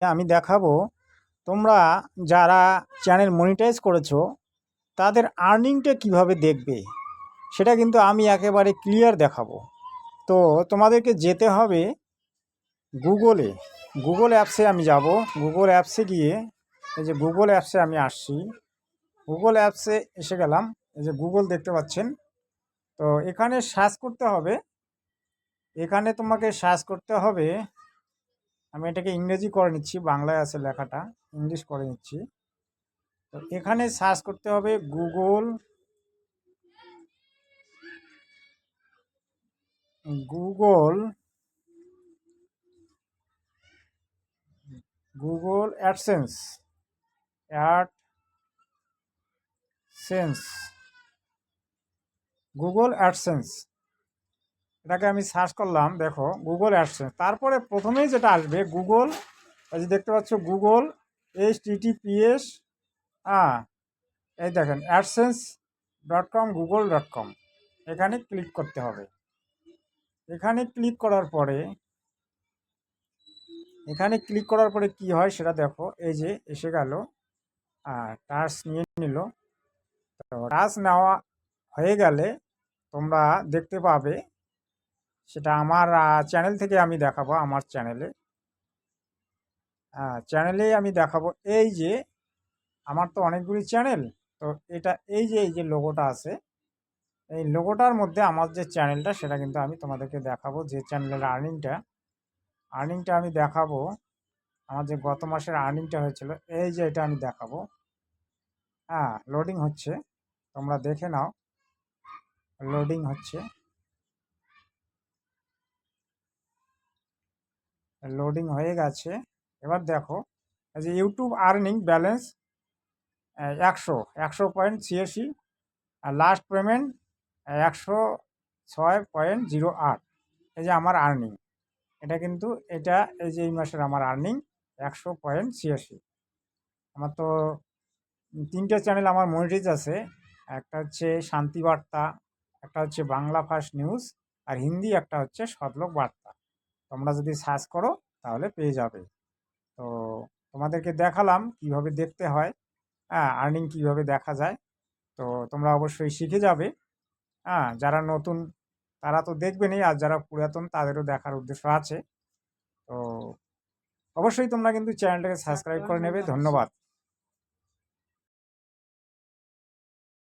আমি দেখাবো তোমরা যারা চ্যানেল মনিটাইজ করেছো তাদের আর্নিংটা কিভাবে দেখবে, সেটা কিন্তু আমি একেবারে ক্লিয়ার দেখাবো। তো তোমাদেরকে যেতে হবে গুগলে। গুগল অ্যাপসে আমি যাব। গুগল অ্যাপসে গিয়ে এই যে গুগল অ্যাপসে আমি আসছি। গুগল অ্যাপসে এসে গেলাম। এই যে গুগল দেখতে পাচ্ছেন। তো এখানে সার্চ করতে হবে। এখানে তোমাকে সার্চ করতে হবে। আমি এটাকে ইংরেজি করে নিচ্ছি, বাংলায় আছে লেখাটা, ইংলিশ করে নিচ্ছি। তো এখানে সার্চ করতে হবে Google Google Google AdSense AdSense Google AdSense এটাকে আমি সার্চ করলাম। দেখো গুগল অ্যাডসেন্স, তারপরে প্রথমেই যেটা আসবে গুগল, এই যে দেখতে পাচ্ছ গুগল HTTPS। এই দেখেন AdSense.com google.com, এখানে ক্লিক করতে হবে। এখানে ক্লিক করার পরে কি হয় সেটা দেখো। এই যে এসে গেল, টাচ নিয়ে নিল। তো টাচ নেওয়া হয়ে গেলে তোমরা দেখতে পাবে, সেটা আমার চ্যানেল থেকে আমি দেখাবো। আমার চ্যানেলেই আমি দেখাবো। এই যে আমার তো অনেকগুলি চ্যানেল। তো এটা এই যে লোগোটা আছে, এই লোগোটার মধ্যে আমার যে চ্যানেলটা সেটা কিন্তু আমি তোমাদেরকে দেখাবো। যে চ্যানেলের আর্নিংটা আমি দেখাবো। আমার যে গত মাসের আর্নিংটা হয়েছিল, এই যে এটা আমি দেখাবো। লোডিং হচ্ছে, তোমরা দেখে নাও। লোডিং হচ্ছে, লোডিং হয়ে গেছে। এবার দেখো এই যে ইউটিউব আর্নিং ব্যালেন্স 100.86, আর লাস্ট পেমেন্ট 106.08। এই যে আমার আর্নিং, এটা কিন্তু এই যে এই মাসের আমার আর্নিং 100.86। আমার তো 3টে চ্যানেল আমার মনিটাইজ আছে। একটা হচ্ছে শান্তি বার্তা, একটা হচ্ছে বাংলা ফার্স্ট নিউজ, আর হিন্দি একটা হচ্ছে সতলোক বার্তা। তোমরা যদি সার্চ করো তাহলে পেয়ে যাবে। তো তোমাদেরকে দেখালাম কিভাবে দেখতে হয়, আর্নিং কিভাবে দেখা যায়। তো তোমরা অবশ্যই শিখে যাবে। যারা নতুন তারা তো দেখবেনই, আর যারা পুরাতন তাদেরও দেখার উদ্দেশ্য আছে। তো অবশ্যই তোমরা কিন্তু চ্যানেলটাকে সাবস্ক্রাইব করে নেবে। ধন্যবাদ।